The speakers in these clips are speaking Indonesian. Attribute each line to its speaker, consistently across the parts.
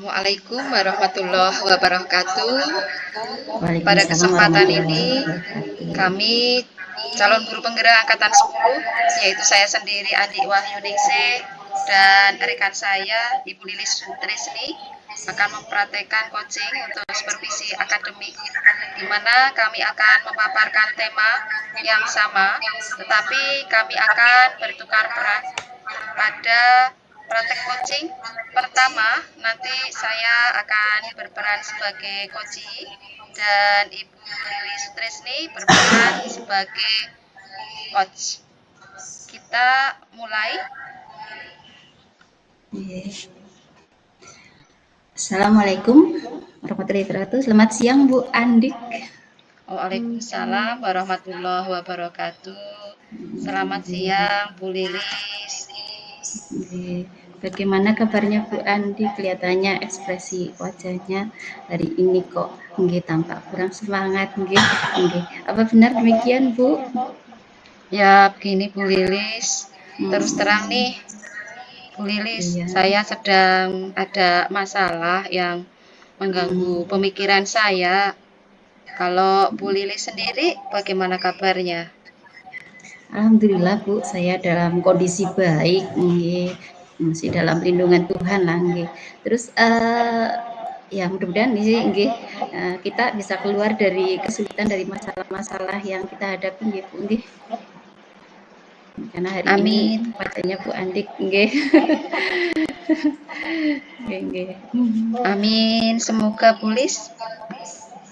Speaker 1: Assalamualaikum warahmatullahi wabarakatuh. Pada
Speaker 2: Waalaikumsalam
Speaker 1: kesempatan
Speaker 2: warahmatullahi
Speaker 1: ini,
Speaker 2: wabarakatuh.
Speaker 1: kami calon guru penggerak Angkatan 10, yaitu saya sendiri Andi Wahyuningsih dan rekan saya Ibu Lilis Trisni akan mempraktekkan coaching untuk supervisi akademik, di mana kami akan memaparkan tema yang sama, tetapi kami akan bertukar peran pada praktek coaching. Pertama, nanti saya akan berperan sebagai coachee dan Ibu Lili Sutrisni berperan sebagai coach. Kita mulai.
Speaker 2: Assalamualaikum warahmatullahi wabarakatuh. Selamat siang Bu Andik.
Speaker 1: Waalaikumsalam warahmatullahi wabarakatuh. Selamat siang Bu Lilis.
Speaker 2: Bagaimana kabarnya Bu Andi? Kelihatannya ekspresi wajahnya hari ini kok tampak kurang semangat. Apa benar demikian Bu?
Speaker 1: Ya, begini Bu Lilis. Terus terang nih, Bu Lilis, saya sedang ada masalah yang mengganggu pemikiran saya. Kalau Bu Lilis sendiri, bagaimana kabarnya?
Speaker 2: Alhamdulillah Bu, saya dalam kondisi baik, masih dalam lindungan Tuhan lah. Terus ya mudah-mudahan kita bisa keluar dari kesulitan, dari masalah-masalah yang kita hadapi Bu. Karena hari ini wajahnya Bu Andik
Speaker 1: Amin, semoga Bu Lilis.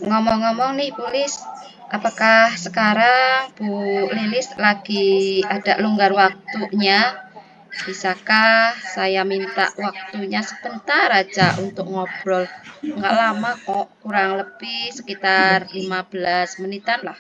Speaker 1: Ngomong-ngomong nih Bu Lilis, apakah sekarang Bu Lilis lagi ada longgar waktunya? Bisakah saya minta waktunya sebentar aja untuk ngobrol? Nggak lama kok, kurang lebih sekitar 15 menitan lah.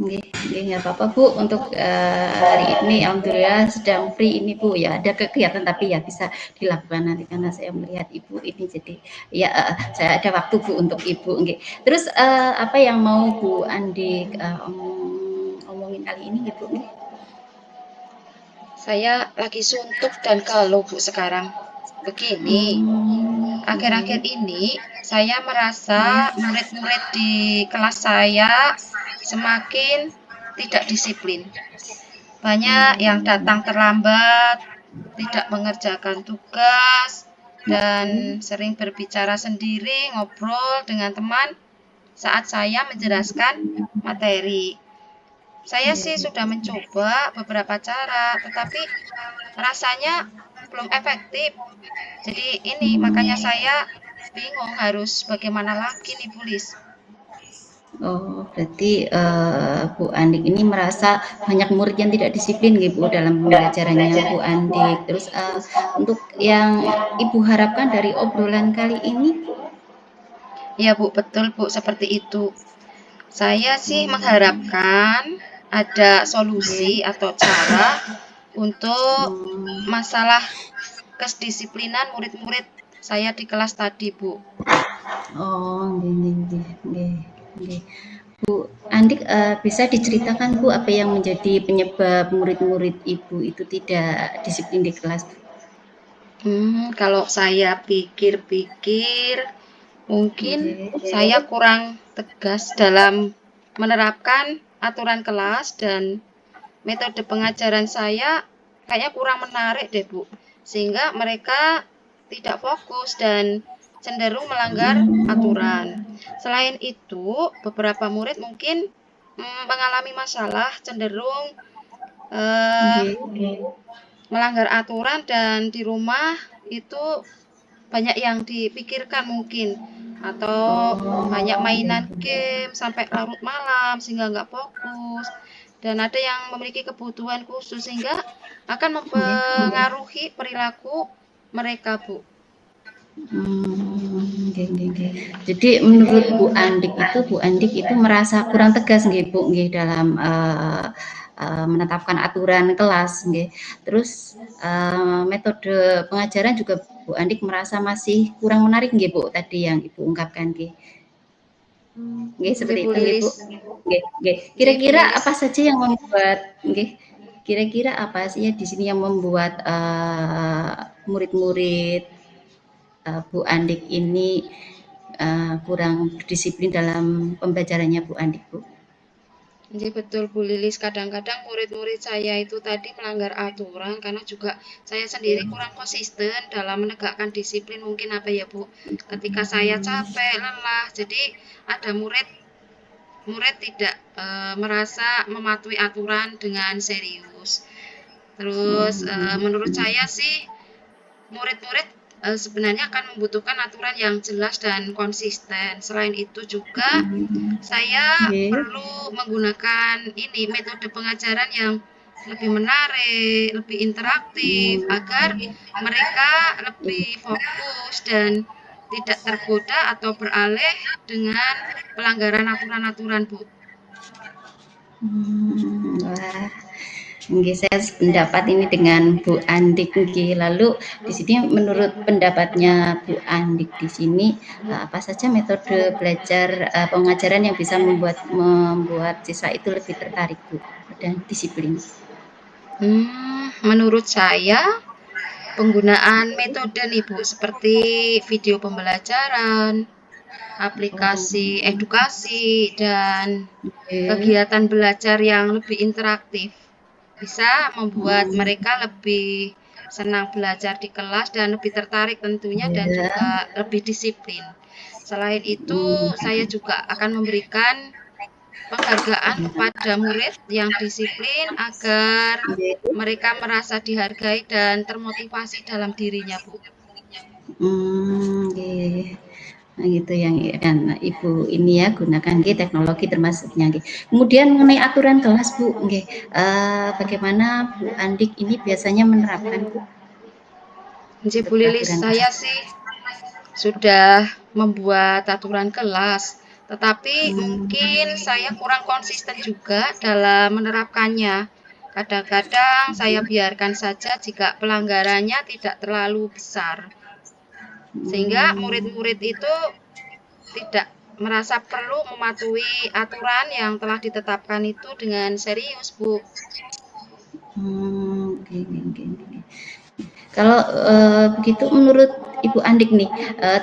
Speaker 2: Nggak apa-apa Bu, untuk hari ini Alhamdulillah sedang free ini Bu, ya ada kegiatan tapi ya bisa dilakukan nanti karena saya melihat Ibu ini, jadi ya saya ada waktu Bu untuk Ibu. Terus apa yang mau Bu Andi omongin kali ini Bu?
Speaker 1: Saya lagi suntuk dan galau Bu sekarang. Begini, akhir-akhir ini saya merasa murid-murid di kelas saya semakin tidak disiplin. Banyak yang datang terlambat, tidak mengerjakan tugas, dan sering berbicara sendiri, ngobrol dengan teman saat saya menjelaskan materi. Saya sih sudah mencoba beberapa cara, tetapi rasanya belum efektif. Jadi ini makanya saya bingung harus bagaimana lagi nih Bu Lis.
Speaker 2: Oh, berarti Bu Andik ini merasa banyak murid yang tidak disiplin Bu dalam pembelajarannya Bu Andik. Terus untuk yang Ibu harapkan dari obrolan kali ini?
Speaker 1: Ya Bu, betul Bu, seperti itu. Saya sih mengharapkan ada solusi atau cara untuk masalah kedisiplinan murid-murid saya di kelas tadi Bu.
Speaker 2: Oh, Bu Andik, bisa diceritakan Bu apa yang menjadi penyebab murid-murid Ibu itu tidak disiplin di kelas?
Speaker 1: Kalau saya pikir-pikir, mungkin saya kurang tegas dalam menerapkan aturan kelas dan metode pengajaran saya kayaknya kurang menarik deh Bu, sehingga mereka tidak fokus dan cenderung melanggar aturan. Selain itu, beberapa murid mungkin mengalami masalah cenderung melanggar aturan dan di rumah itu banyak yang dipikirkan mungkin, atau banyak mainan game sampai larut malam sehingga nggak fokus, dan ada yang memiliki kebutuhan khusus sehingga akan mempengaruhi perilaku mereka Bu.
Speaker 2: Jadi menurut Bu Andik itu merasa kurang tegas Bu dalam menetapkan aturan kelas. Terus metode pengajaran juga Bu Andik merasa masih kurang menarik Bu tadi yang Ibu ungkapkan. Seperti itu Bu. Kira-kira apa saja yang membuat kira-kira apa sih ya di sini yang membuat murid-murid Bu Andik ini kurang disiplin dalam pembelajarannya Bu Andik, Bu?
Speaker 1: Jadi betul Bu Lilis, kadang-kadang murid-murid saya itu tadi melanggar aturan karena juga saya sendiri kurang konsisten dalam menegakkan disiplin mungkin apa ya Bu. Ketika saya capek, lelah, jadi ada murid tidak merasa mematuhi aturan dengan serius. Terus menurut saya sih murid-murid sebenarnya akan membutuhkan aturan yang jelas dan konsisten. Selain itu juga saya
Speaker 2: Nggih.
Speaker 1: perlu menggunakan ini metode pengajaran yang lebih menarik, lebih interaktif agar mereka lebih fokus dan tidak tergoda atau beralih dengan pelanggaran aturan-aturan, Bu.
Speaker 2: Wah, nggih saya sependapat ini dengan Bu Andik nggih. Lalu di sini menurut pendapatnya Bu Andik di sini apa saja metode belajar pengajaran yang bisa membuat siswa itu lebih tertarik Bu dan disiplin?
Speaker 1: Menurut saya penggunaan metode nih Bu seperti video pembelajaran, aplikasi
Speaker 2: Oh,
Speaker 1: edukasi, dan
Speaker 2: oke.
Speaker 1: kegiatan belajar yang lebih interaktif bisa membuat
Speaker 2: Hmm,
Speaker 1: mereka lebih senang belajar di kelas dan lebih tertarik tentunya dan
Speaker 2: ya.
Speaker 1: juga lebih disiplin. Selain itu, saya
Speaker 2: Hmm,
Speaker 1: juga akan memberikan penghargaan kepada murid yang disiplin agar
Speaker 2: oke.
Speaker 1: mereka merasa dihargai dan termotivasi dalam dirinya, Bu.
Speaker 2: Nggih. Nah, gitu yang Ibu ini ya gunakan nggih teknologi termasuknya nggih. Kemudian mengenai aturan kelas Bu, nggih, bagaimana Bu Andik ini biasanya menerapkan Bu
Speaker 1: Bu
Speaker 2: untuk
Speaker 1: Lilis,
Speaker 2: aturan
Speaker 1: saya
Speaker 2: kelas?
Speaker 1: sih sudah membuat aturan kelas, tetapi
Speaker 2: Mmm,
Speaker 1: mungkin saya kurang konsisten juga dalam menerapkannya. Kadang-kadang saya biarkan saja jika pelanggarannya tidak terlalu besar, sehingga
Speaker 2: mmm,
Speaker 1: murid-murid itu tidak merasa perlu mematuhi aturan yang telah ditetapkan itu dengan serius, Bu.
Speaker 2: oke oke oke. Kalau, begitu menurut Ibu Andik nih,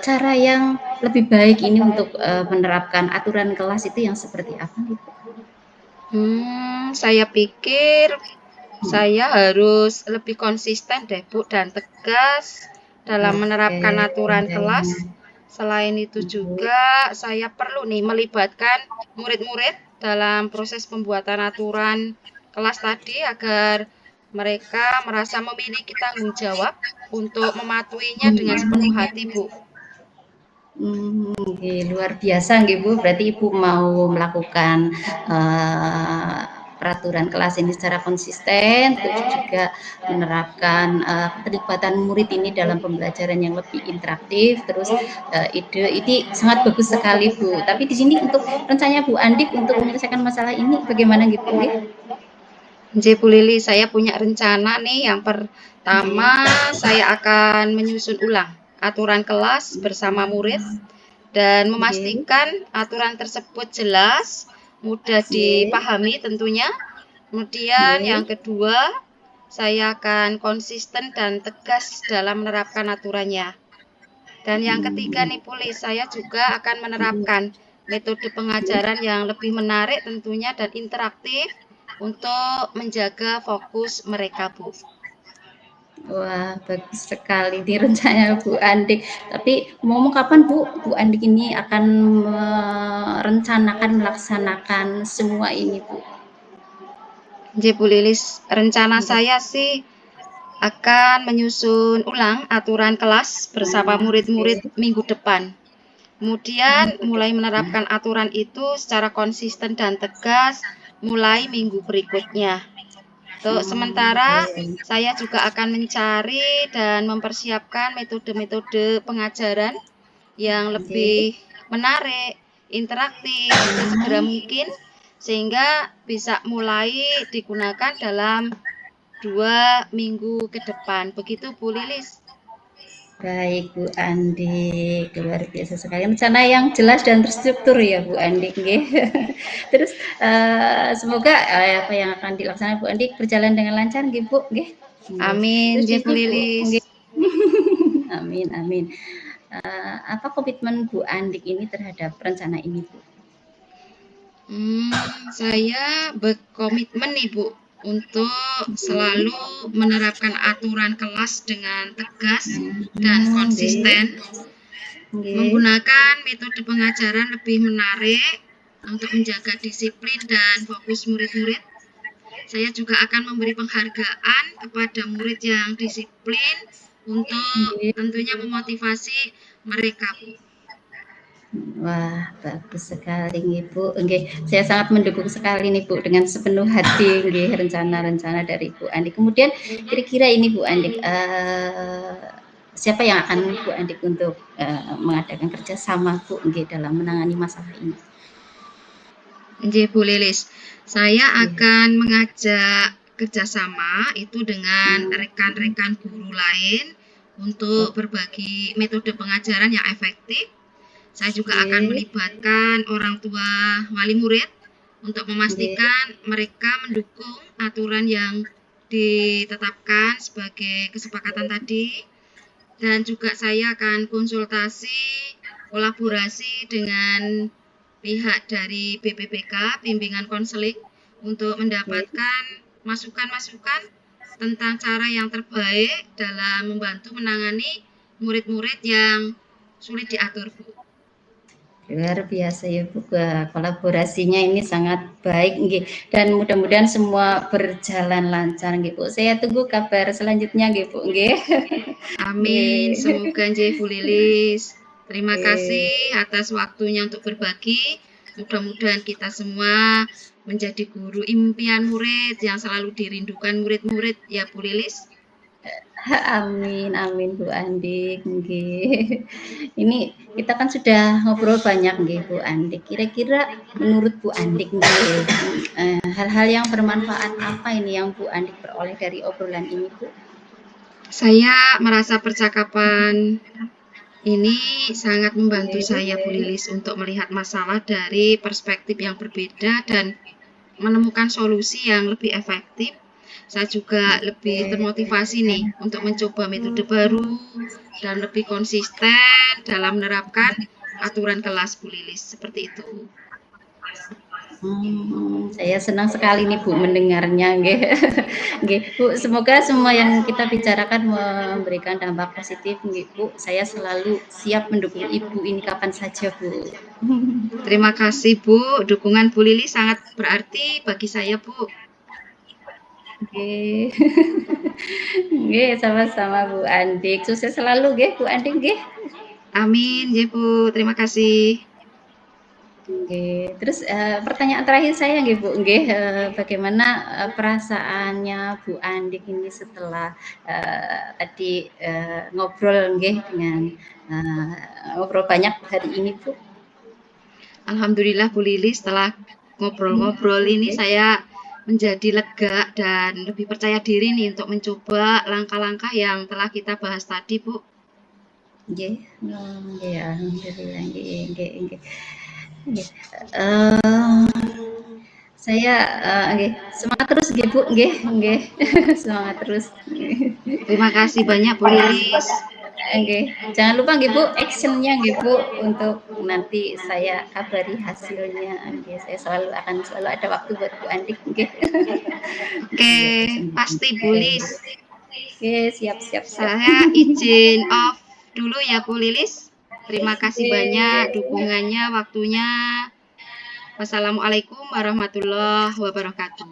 Speaker 2: cara yang lebih baik ini untuk, menerapkan aturan kelas itu yang seperti apa nih Bu?
Speaker 1: Saya pikir
Speaker 2: Mhm,
Speaker 1: saya harus lebih konsisten deh, Bu, dan tegas dalam
Speaker 2: oke,
Speaker 1: menerapkan aturan kelas. Selain itu
Speaker 2: oke.
Speaker 1: juga saya perlu nih melibatkan murid-murid dalam proses pembuatan aturan kelas tadi agar mereka merasa memiliki tanggung jawab untuk mematuhinya dengan sepenuh hati, Bu.
Speaker 2: Nggih, luar biasa nggih Bu, berarti Ibu mau melakukan, peraturan kelas ini secara konsisten, terus juga menerapkan, keterlibatan murid ini dalam pembelajaran yang lebih interaktif, terus, ide ini sangat bagus sekali Bu. Tapi di sini untuk rencananya Bu Andik untuk menyelesaikan masalah ini bagaimana nggih Bu nggih?
Speaker 1: Bu Lili, saya punya rencana nih. Yang pertama,
Speaker 2: Nggih,
Speaker 1: saya akan menyusun ulang aturan kelas bersama murid dan
Speaker 2: nggih,
Speaker 1: memastikan aturan tersebut jelas, mudah
Speaker 2: nggih,
Speaker 1: dipahami tentunya. Kemudian yang
Speaker 2: nggih,
Speaker 1: kedua, saya akan konsisten dan tegas dalam menerapkan aturannya. Dan yang ketiga
Speaker 2: mmm,
Speaker 1: nih Puli, saya juga akan menerapkan metode pengajaran yang lebih menarik tentunya dan interaktif untuk menjaga fokus mereka, Bu.
Speaker 2: wah, bagus sekali nih rencananya Bu Andik. Tapi ngomong kapan Bu, Bu Andik ini akan merencanakan, melaksanakan semua ini Bu?
Speaker 1: Bu Lilis, rencana
Speaker 2: Nggih.
Speaker 1: saya sih akan menyusun ulang aturan kelas bersama murid-murid
Speaker 2: Oke.
Speaker 1: minggu depan. Kemudian
Speaker 2: Minggu
Speaker 1: mulai
Speaker 2: depan.
Speaker 1: menerapkan aturan itu secara konsisten dan tegas mulai minggu berikutnya. Untuk sementara,
Speaker 2: Oke.
Speaker 1: saya juga akan mencari dan mempersiapkan metode-metode pengajaran yang lebih
Speaker 2: Oke.
Speaker 1: menarik, interaktif, sesegera mungkin, sehingga bisa mulai digunakan dalam 2 minggu ke depan. Begitu, Bu Lilis.
Speaker 2: Baik Bu Andik, luar biasa sekali. Rencana yang jelas dan terstruktur ya Bu Andik, nggih. Terus semoga apa yang akan dilaksanakan Bu Andik berjalan dengan lancar nggih Bu, nggih. Nggih.
Speaker 1: Amin,
Speaker 2: Terus di
Speaker 1: Bu
Speaker 2: sini Bu,
Speaker 1: Lilis.
Speaker 2: nggih. Amin amin. Apa komitmen Bu Andik ini terhadap rencana ini, Bu?
Speaker 1: Saya berkomitmen nih Bu untuk
Speaker 2: Nggih.
Speaker 1: selalu menerapkan aturan kelas dengan tegas dan
Speaker 2: Nggih.
Speaker 1: konsisten,
Speaker 2: Nggih.
Speaker 1: menggunakan metode pengajaran lebih menarik untuk menjaga disiplin dan fokus murid-murid. Saya juga akan memberi penghargaan kepada murid yang disiplin untuk
Speaker 2: Nggih.
Speaker 1: tentunya memotivasi mereka, Bu.
Speaker 2: Wah, bagus sekali nih, Bu. Nggih, saya sangat mendukung sekali nih, Bu, dengan sepenuh hati nggih rencana-rencana dari Bu Andik. Kemudian kira-kira ini Bu Andik, siapa yang akan Bu Andik untuk mengadakan kerjasama Bu nggih dalam menangani masalah ini?
Speaker 1: Nggih, Bu Lilis. Saya
Speaker 2: Nggih.
Speaker 1: akan mengajak kerjasama itu dengan
Speaker 2: Hmm,
Speaker 1: rekan-rekan guru lain untuk berbagi metode pengajaran yang efektif. Saya juga akan
Speaker 2: Oke.
Speaker 1: melibatkan orang tua wali murid untuk
Speaker 2: Nggih.
Speaker 1: memastikan mereka mendukung aturan yang ditetapkan sebagai kesepakatan tadi. Dan juga saya akan konsultasi, kolaborasi dengan pihak dari BPPK, Bimbingan Konseling, untuk
Speaker 2: Nggih.
Speaker 1: mendapatkan masukan-masukan tentang cara yang terbaik dalam membantu menangani murid-murid yang sulit diatur, Bu.
Speaker 2: Luar biasa ya Bu, kolaborasinya ini sangat baik nggih, dan mudah-mudahan semua berjalan lancar nggih Bu. Saya tunggu kabar selanjutnya nggih Bu nggih.
Speaker 1: Amin.
Speaker 2: Nggih.
Speaker 1: Semoga nggih Bu Lilis. Terima kasih
Speaker 2: Nggih.
Speaker 1: atas waktunya untuk berbagi. Mudah-mudahan kita semua menjadi guru impian murid yang selalu dirindukan murid-murid ya Bu Lilis.
Speaker 2: Amin amin Bu Andik nggih. Ini kita kan sudah ngobrol banyak nggih Bu Andik. Kira-kira menurut Bu Andik nggih, hal-hal yang bermanfaat apa ini yang Bu Andik peroleh dari obrolan ini Bu?
Speaker 1: Saya merasa percakapan ini sangat membantu
Speaker 2: Nggih.
Speaker 1: saya Bu Lilis untuk melihat masalah dari perspektif yang berbeda dan menemukan solusi yang lebih efektif. Saya juga lebih termotivasi nih untuk mencoba metode baru dan lebih konsisten dalam menerapkan aturan kelas Bu Lilis. Seperti itu.
Speaker 2: Saya senang sekali nih Bu mendengarnya nggih. Nggih, Bu, semoga semua yang kita bicarakan memberikan dampak positif nggih Bu. Saya selalu siap mendukung Ibu ini kapan saja Bu.
Speaker 1: Terima kasih Bu, dukungan Bu Lili sangat berarti bagi saya Bu.
Speaker 2: Nggih. Nggih, sama-sama Bu Andik. Sukses selalu nggih Bu Andik nggih.
Speaker 1: Amin, ya Bu. Terima kasih.
Speaker 2: Oke, terus pertanyaan terakhir saya nggih Bu, nggih, bagaimana perasaannya Bu Andik ini setelah tadi ngobrol nggih dengan ngobrol banyak hari ini Bu?
Speaker 1: Alhamdulillah Bu Lili, setelah ngobrol-ngobrol ini
Speaker 2: Nggih.
Speaker 1: saya menjadi lega dan lebih percaya diri nih untuk mencoba langkah-langkah yang telah kita bahas tadi Bu.
Speaker 2: Nggih, nggih, alhamdulillah nggih nggih nggih. Nggih, eee, saya nggih, semangat terus nggih Bu, nggih nggih, semangat terus.
Speaker 1: Terima kasih banyak Bu Lilis.
Speaker 2: Nggih, jangan lupa nggih Bu, action-nya nggih Bu, untuk nanti saya kabari hasilnya, nggih, saya akan selalu ada waktu buat Bu Andik, nggih.
Speaker 1: Oke,
Speaker 2: Nggih,
Speaker 1: pasti Bu
Speaker 2: nggih.
Speaker 1: Lilis.
Speaker 2: Oke, siap siap siap.
Speaker 1: Saya izin off dulu ya Bu Lilis. Terima kasih banyak
Speaker 2: Nggih.
Speaker 1: dukungannya, waktunya. Wassalamualaikum warahmatullahi wabarakatuh.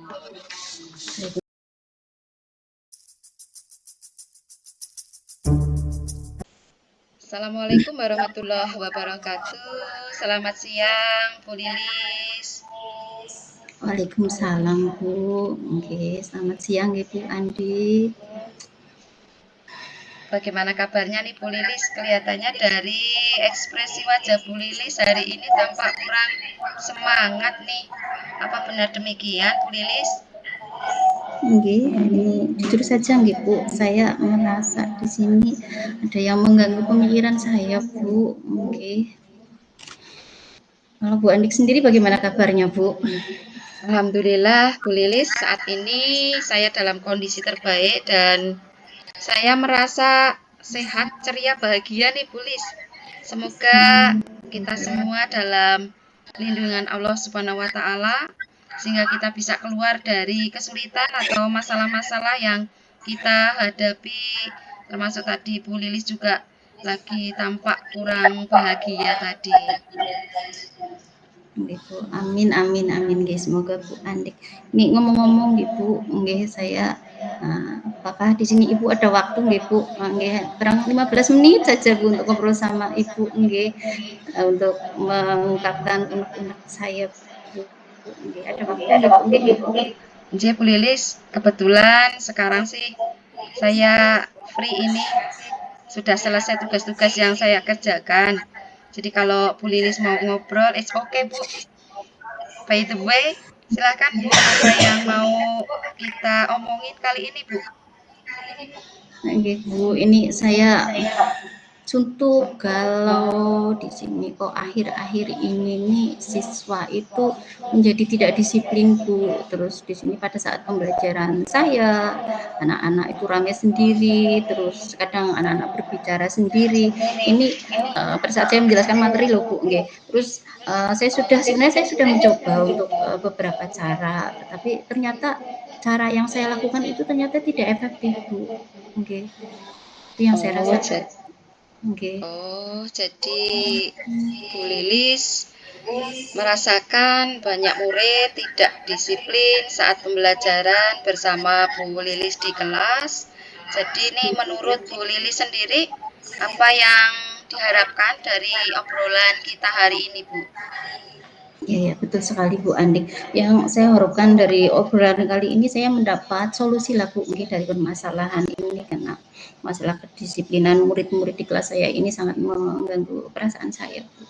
Speaker 1: Assalamualaikum warahmatullahi wabarakatuh. Selamat siang, Bu Lilis.
Speaker 2: Waalaikumsalam Bu, nggih, selamat siang nggih Bu Andik.
Speaker 1: Bagaimana kabarnya nih Bu Lilis? Kelihatannya dari ekspresi wajah Bu Lilis hari ini tampak kurang semangat nih. Apa benar demikian Bu Lilis?
Speaker 2: Nggih, ini jujur saja nggih Bu, saya merasa di sini ada yang mengganggu pemikiran saya Bu, nggih. Kalau Bu Andik sendiri bagaimana kabarnya Bu?
Speaker 1: Alhamdulillah Bu Lilis, saat ini saya dalam kondisi terbaik dan saya merasa sehat, ceria, bahagia nih Bu Lilis. Semoga kita semua dalam lindungan Allah Subhanahu wa taala sehingga kita bisa keluar dari kesulitan atau masalah-masalah yang kita hadapi, termasuk tadi Bu Lilis juga lagi tampak kurang bahagia tadi.
Speaker 2: Nggih, Bu. Amin amin amin nggih, semoga Bu Andik. Ini ngomong-ngomong nggih, Bu, nggih saya apakah di sini Ibu ada waktu nggih, Bu? Nggih, kurang 15 menit saja Bu untuk ngobrol sama Ibu nggih, untuk mengungkapkan unek-unek saya, Bu. Nggih, ada waktu nggih, Bu nggih?
Speaker 1: Nggih, Bu Lilis, kebetulan sekarang sih saya free ini. Sudah selesai tugas-tugas yang saya kerjakan. Jadi kalau Bu Lilis mau ngobrol, it's okay, Bu. By the way, silakan Bu, apa yang mau kita omongin kali ini, Bu?
Speaker 2: Nggih, Bu, ini saya untuk kalau di sini kok akhir-akhir ini nih siswa itu menjadi tidak disiplin, Bu. Terus di sini pada saat pembelajaran saya, anak-anak itu rame sendiri, terus kadang anak-anak berbicara sendiri. Ini pada saat saya menjelaskan materi loh, Bu, nggih. Terus sebenarnya saya sudah mencoba untuk beberapa cara, tetapi ternyata cara yang saya lakukan itu ternyata tidak efektif, Bu. Nggih. Itu yang saya
Speaker 1: Oh,
Speaker 2: rasakan. Nggih.
Speaker 1: jadi Bu Lilis merasakan banyak murid tidak disiplin saat pembelajaran bersama Bu Lilis di kelas. Jadi ini menurut Bu Lilis sendiri, apa yang diharapkan dari obrolan kita hari ini, Bu?
Speaker 2: Iya, betul sekali Bu Andik. Yang saya harapkan dari obrolan kali ini saya mendapat solusi lah Bu mungkin dari permasalahan ini karena masalah kedisiplinan murid-murid di kelas saya ini sangat mengganggu perasaan saya, Bu.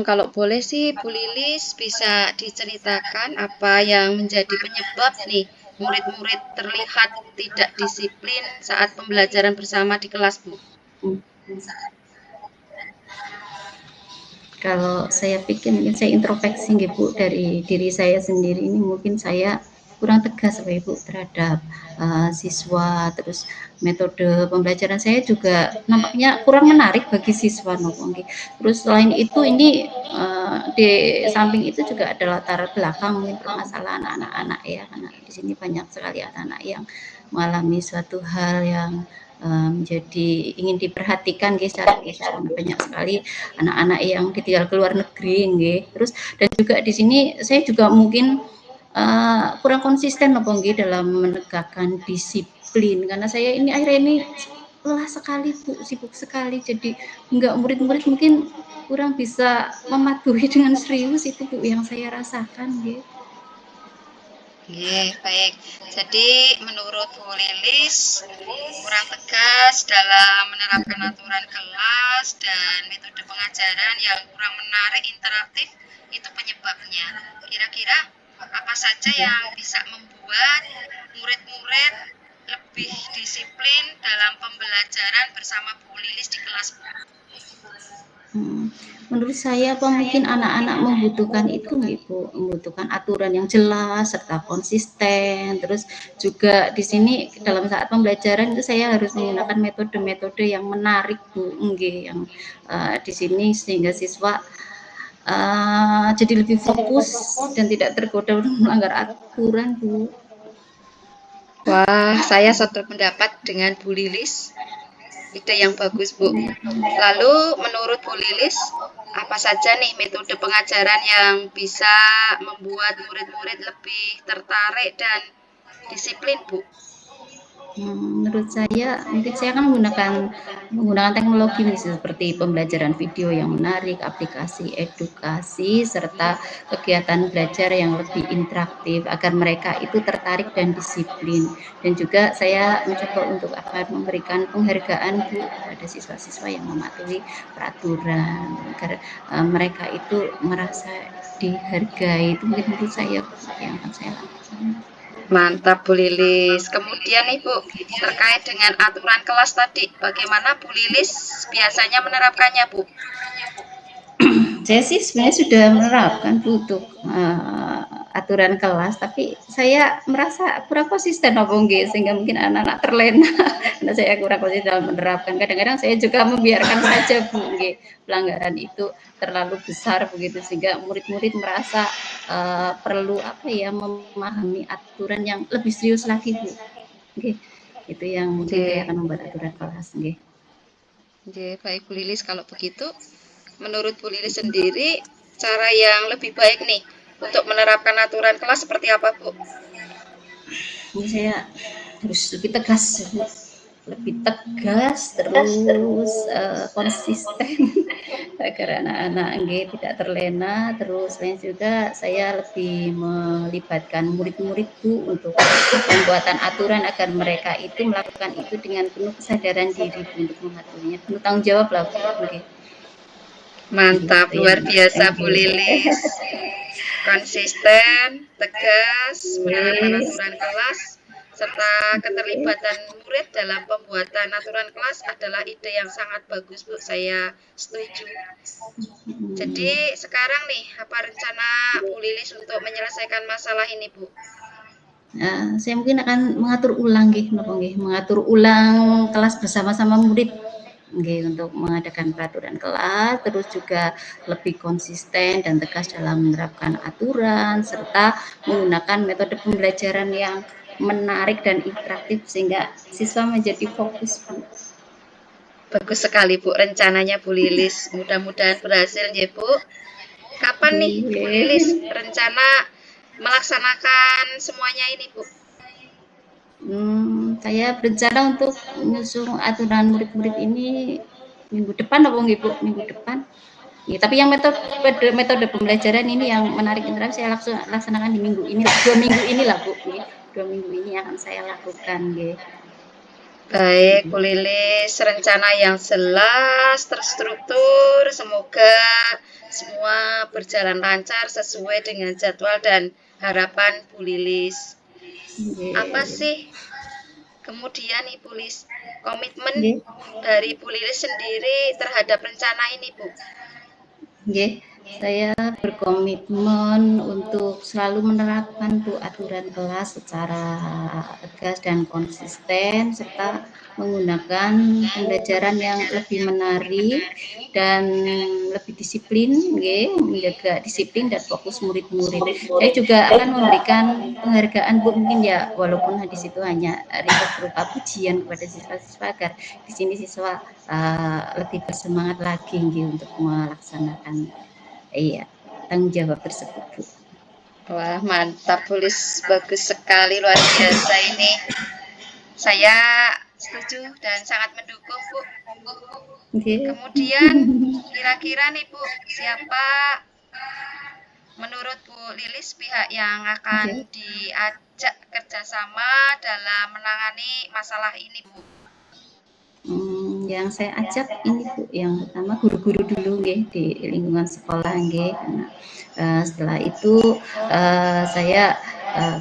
Speaker 1: Kalau boleh sih Bu Lilis bisa diceritakan apa yang menjadi penyebab nih murid-murid terlihat tidak disiplin saat pembelajaran bersama di kelas, Bu?
Speaker 2: Hmm. Kalau saya pikir mungkin saya introspeksi gitu Bu dari diri saya sendiri ini mungkin saya kurang tegas Bapak Ibu terhadap siswa terus metode pembelajaran saya juga nampaknya kurang menarik bagi siswa nopo terus selain itu ini di samping itu juga ada latar belakang mungkin permasalahan anak-anak ya karena di sini banyak sekali anak-anak yang mengalami suatu hal yang menjadi ingin diperhatikan guys secara khusus karena banyak sekali anak-anak yang ditinggal ke luar negeri nggih. Terus dan juga di sini saya juga mungkin kurang konsisten apa nggih dalam menegakkan disiplin karena saya ini akhirnya ini lelah sekali Bu, sibuk sekali jadi enggak murid-murid mungkin kurang bisa mematuhi dengan serius itu Bu yang saya rasakan nggih.
Speaker 1: Baik. Jadi menurut Bu Lilis kurang tegas dalam menerapkan aturan kelas dan metode pengajaran yang kurang menarik interaktif itu penyebabnya. Kira-kira apa saja yang bisa membuat murid-murid lebih disiplin dalam pembelajaran bersama Bu Lilis di kelas, Bu?
Speaker 2: Menurut saya apa mungkin anak-anak membutuhkan itu Bu, membutuhkan aturan yang jelas serta konsisten. Terus juga di sini dalam saat pembelajaran itu saya harus menggunakan metode-metode yang menarik Bu, nggih yang di sini sehingga siswa jadi lebih fokus dan tidak tergoda melanggar aturan Bu.
Speaker 1: Wah, saya satu pendapat dengan Bu Lilis. Ide yang bagus, Bu. Lalu, menurut Bu Lilis, apa saja nih metode pengajaran yang bisa membuat murid-murid lebih tertarik dan disiplin, Bu?
Speaker 2: Menurut saya mungkin saya kan menggunakan teknologi seperti pembelajaran video yang menarik, aplikasi edukasi serta kegiatan belajar yang lebih interaktif agar mereka itu tertarik dan disiplin. Dan juga saya mencoba untuk akan memberikan penghargaan Bu kepada siswa-siswa yang mematuhi peraturan agar mereka itu merasa dihargai. Itu mungkin menurut saya yang akan saya lakukan.
Speaker 1: Mantap, Bu Lilis. Kemudian nih, Bu, terkait dengan aturan kelas tadi, bagaimana Bu Lilis biasanya menerapkannya, Bu?
Speaker 2: Saya sih sebenarnya sudah menerapkan Bu untuk aturan kelas, tapi saya merasa kurang konsisten apa nggih, sehingga mungkin anak-anak terlena karena saya kurang konsisten dalam menerapkan. Kadang-kadang saya juga membiarkan saja Bu nggih, pelanggaran itu terlalu besar begitu sehingga murid-murid merasa perlu apa ya, memahami aturan yang lebih serius lagi Bu. Nggih, itu yang mungkin saya
Speaker 1: Nggih.
Speaker 2: akan membuat aturan kelas nggih.
Speaker 1: Nggih, baik Bu Lilis kalau begitu. Menurut Bu Lilis sendiri, cara yang lebih baik nih untuk menerapkan aturan kelas seperti apa, Bu?
Speaker 2: Ini saya harus lebih tegas Bu. Lebih tegas terus konsisten agar anak-anak nggih tidak terlena, terus selain juga saya lebih melibatkan murid-murid Bu untuk pembuatan aturan agar mereka itu melakukan itu dengan penuh kesadaran diri Bu untuk mematuhinya, penuh tanggung jawab lah Bu nggih.
Speaker 1: Mantap,
Speaker 2: Gitu ya
Speaker 1: luar
Speaker 2: Mbak.
Speaker 1: biasa
Speaker 2: Thank
Speaker 1: Bu
Speaker 2: you.
Speaker 1: Lilis. Konsisten, tegas, menerapkan
Speaker 2: Yes.
Speaker 1: aturan kelas, serta keterlibatan murid dalam pembuatan aturan kelas adalah ide yang sangat bagus, Bu. Saya setuju. Jadi sekarang nih, apa rencana Bu Lilis untuk menyelesaikan masalah ini, Bu?
Speaker 2: Saya mungkin akan mengatur ulang nggih napa nggih, mengatur ulang kelas bersama-sama murid nggih untuk mengadakan peraturan kelas, terus juga lebih konsisten dan tegas dalam menerapkan aturan serta menggunakan metode pembelajaran yang menarik dan interaktif sehingga siswa menjadi fokus Bu.
Speaker 1: Bagus sekali, Bu, rencananya Bu Lilis. Mudah-mudahan berhasil ya, Bu. Kapan nih Bu Lilis
Speaker 2: Nggih.
Speaker 1: rencana melaksanakan semuanya ini, Bu?
Speaker 2: Saya berencana untuk mengusung aturan murid-murid ini minggu depan apa nggih Bu? Minggu depan. Ya, tapi yang metode pembelajaran ini yang menarik interaktif saya laksanakan di minggu ini, 2 minggu inilah Bu. 2 minggu ini yang akan saya lakukan nggih.
Speaker 1: Baik, Bu Lilis, rencana yang jelas, terstruktur, semoga semua berjalan lancar sesuai dengan jadwal dan harapan Bu Lilis. Apa
Speaker 2: Nggih.
Speaker 1: sih kemudian Ibu Lilis komitmen
Speaker 2: Nggih.
Speaker 1: dari Bu Lilis sendiri terhadap rencana ini, Bu?
Speaker 2: Nggih, saya berkomitmen untuk selalu menerapkan tuh aturan kelas secara tegas dan konsisten serta menggunakan pembelajaran yang lebih menarik dan lebih disiplin, nggih, menjaga disiplin dan fokus murid-murid. Saya juga akan memberikan penghargaan Bu mungkin ya walaupun di situ hanya reward berupa pujian kepada siswa-siswa agar di sini siswa lebih bersemangat lagi nggih untuk melaksanakan iya tanggung jawab tersebut Bu.
Speaker 1: Wah, mantap, Bu Lilis. Bagus sekali, luar biasa ini. Saya setuju dan sangat mendukung, Bu.
Speaker 2: Okay.
Speaker 1: Kemudian, kira-kira nih, Bu, siapa menurut Bu Lilis pihak yang akan
Speaker 2: Okay.
Speaker 1: diajak kerjasama dalam menangani masalah ini, Bu?
Speaker 2: Yang saya ajak ini Bu, yang pertama guru-guru dulu nggih di lingkungan sekolah nggih, karena setelah itu saya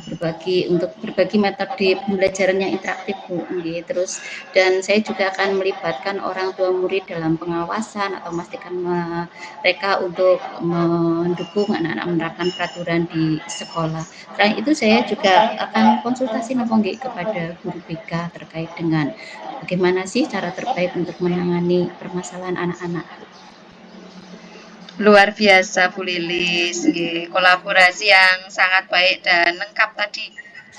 Speaker 2: berbagi metode pembelajaran yang interaktif Bu nggih. Terus dan saya juga akan melibatkan orang tua murid dalam pengawasan atau memastikan mereka untuk mendukung anak-anak menerapkan peraturan di sekolah. Selain itu saya juga akan konsultasi napa nggih kepada guru BK terkait dengan bagaimana sih cara terbaik untuk menangani permasalahan anak-anak?
Speaker 1: Luar biasa, Bu Lilis. Kolaborasi yang sangat baik dan lengkap tadi.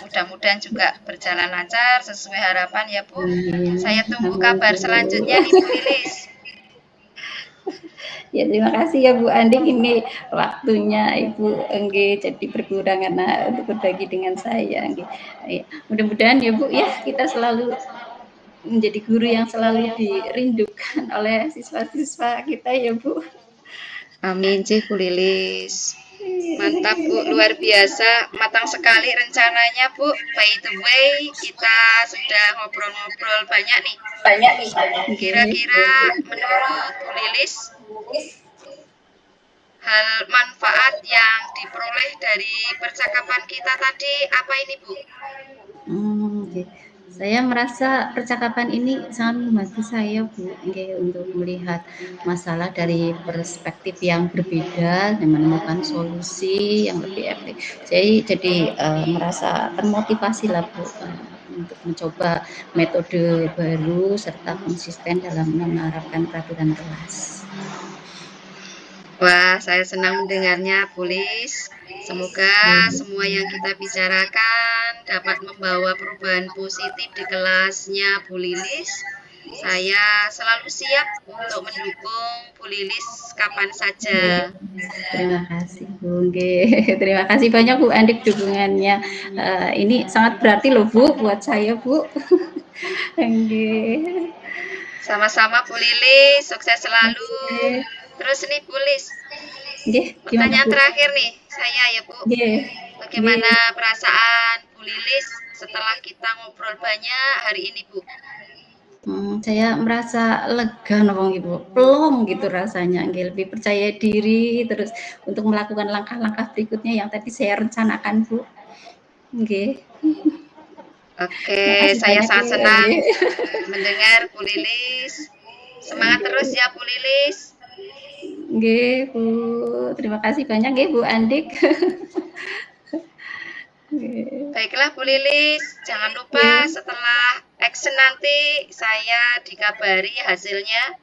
Speaker 1: Mudah-mudahan juga berjalan lancar sesuai harapan ya, Bu.
Speaker 2: Amin,
Speaker 1: Saya tunggu
Speaker 2: amin
Speaker 1: kabar
Speaker 2: Bu.
Speaker 1: selanjutnya nih, Bu Lilis.
Speaker 2: Ya terima kasih ya Bu Andi, ini waktunya Ibu Engge jadi berkurang karena untuk berbagi dengan saya. Engge. Mudah-mudahan ya Bu ya kita selalu menjadi guru yang selalu dirindukan oleh siswa-siswa kita ya Bu.
Speaker 1: Amin, Cih, Bu Lilis. Mantap, Bu. Luar biasa. Matang sekali rencananya, Bu. By the way, kita sudah ngobrol-ngobrol banyak nih. Kira-kira menurut Bu Lilis, hal manfaat yang diperoleh dari percakapan kita tadi apa ini, Bu?
Speaker 2: Okay. Saya merasa percakapan ini sangat membantu saya, Bu, nggih, untuk melihat masalah dari perspektif yang berbeda dan menemukan solusi yang lebih efektif. Jadi, merasa termotivasi lah, Bu, untuk mencoba metode baru serta konsisten dalam menerapkan peraturan kelas.
Speaker 1: Wah, saya senang mendengarnya, Bu Lis. Semoga
Speaker 2: Nggih.
Speaker 1: semua yang kita bicarakan dapat membawa perubahan positif di kelasnya Bu Lilis. Saya selalu siap untuk mendukung Bu Lilis kapan saja.
Speaker 2: Nggih. Terima kasih, Bu, nggih. Terima kasih banyak, Bu, Andik dukungannya. Ini sangat berarti loh, Bu, buat saya, Bu. Nggih.
Speaker 1: Sama-sama Bu Lilis, sukses selalu.
Speaker 2: Nggih.
Speaker 1: Terus nih Bu Lis,
Speaker 2: Nggih, gimana,
Speaker 1: pertanyaan
Speaker 2: Bu?
Speaker 1: terakhir nih saya ya Bu.
Speaker 2: Nggih. Nggih.
Speaker 1: Bagaimana perasaan Bu Lilis setelah kita ngobrol banyak hari ini Bu?
Speaker 2: Saya merasa lega nolong Ibu, plong gitu rasanya, nggih, lebih percaya diri, terus untuk melakukan langkah-langkah berikutnya yang tadi saya rencanakan, Bu. Nggih.
Speaker 1: Oke,
Speaker 2: Makasih
Speaker 1: saya
Speaker 2: banyak,
Speaker 1: sangat
Speaker 2: nggih,
Speaker 1: senang
Speaker 2: nggih.
Speaker 1: mendengar Bu Lilis. Semangat terus
Speaker 2: Nggih.
Speaker 1: ya Bu Lilis.
Speaker 2: Nggih, Bu. Terima kasih banyak nggih, Bu Andik. Nggih.
Speaker 1: Baiklah Bu Lilis, jangan lupa
Speaker 2: Nggih.
Speaker 1: setelah action nanti saya dikabari hasilnya.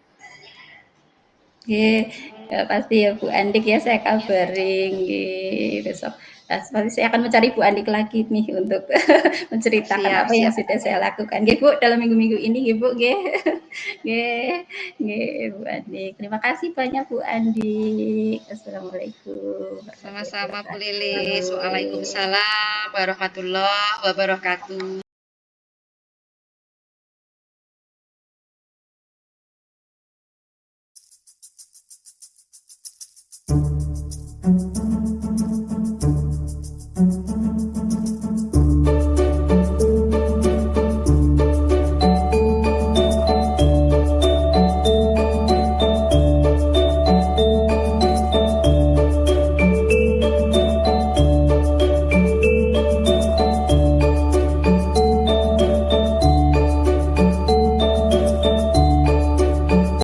Speaker 2: Nggih, ya pasti ya Bu Andik ya saya kabarin nggih besok. Pasti saya akan mencari Bu Andik lagi nih untuk menceritakan
Speaker 1: Siap,
Speaker 2: apa yang
Speaker 1: siap.
Speaker 2: sudah saya lakukan. Nggih Bu, dalam minggu-minggu ini nggih Bu, nggih. Nggih, nggih Bu Andik. Terima kasih banyak Bu Andik. Assalamualaikum warahmatullahi
Speaker 1: Sama-sama Bu Lilis.
Speaker 2: wabarakatuh.
Speaker 1: Waalaikumsalam warahmatullahi wabarakatuh.